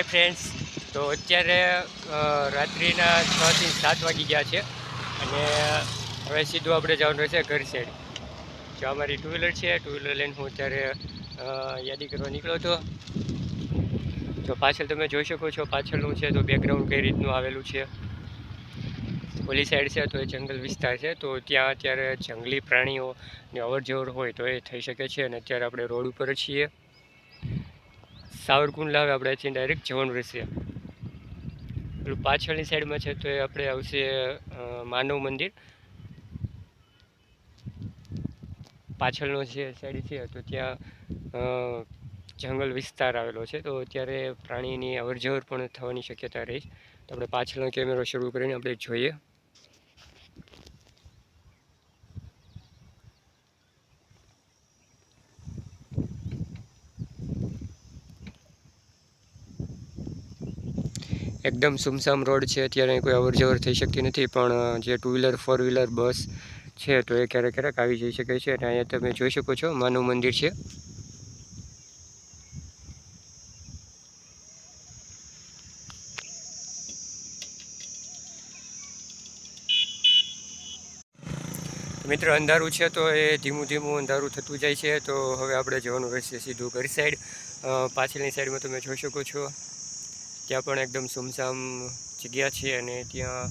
Hi friends, તો અત્યારે રાત્રિના 6 થી 7 વાગી ગયા છે અને હવે સીધું આપણે જવાનું રહેશે ઘર સાઈડ. જો અમારી ટુ વ્હીલર છે, ટુ વ્હીલર લઈને હું અત્યારે યાદી કરવા નીકળ્યો હતો. જો પાછળ તમે જોઈ શકો છો, પાછળનું છે તો બેકગ્રાઉન્ડ કઈ રીતનું આવેલું છે. ઓલી સાઈડ છે તો એ જંગલ વિસ્તાર છે, તો ત્યાં અત્યારે જંગલી પ્રાણીઓની અવર જવર હોય તો એ થઈ શકે છે. અને અત્યારે આપણે રોડ ઉપર જ છીએ. સાવરકુંડલા હવે આપણે અહીંથી ડાયરેક્ટ જવાનું રહેશે. પેલું પાછળની સાઈડમાં છે તો એ આપણે આવશે માનવ મંદિર. પાછળનો જે સાઈડ છે તો ત્યાં જંગલ વિસ્તાર આવેલો છે, તો અત્યારે પ્રાણીની અવરજવર પણ થવાની શક્યતા રહી. તો આપણે પાછળનો કેમેરો શરૂ કરીને આપણે જોઈએ. એકદમ સુમસામ રોડ છે, અત્યારે કોઈ અવરજવર થઈ શકતી નથી, પણ જે ટુ વ્હીલર, ફોર વ્હીલર, બસ છે તો એ ક્યારેક ક્યારેક આવી જઈ શકે છે. અને અહીંયા તમે જોઈ શકો છો માનવ મંદિર છે. મિત્ર, અંધારું છે તો એ ધીમું ધીમું અંધારું થતું જાય છે. તો હવે આપણે જવાનું રહેશે સીધું ઘર સાઈડ. પાછળની સાઈડમાં તમે જોઈ શકો છો, ત્યાં પણ એકદમ સુમસામ જગ્યા છે અને ત્યાં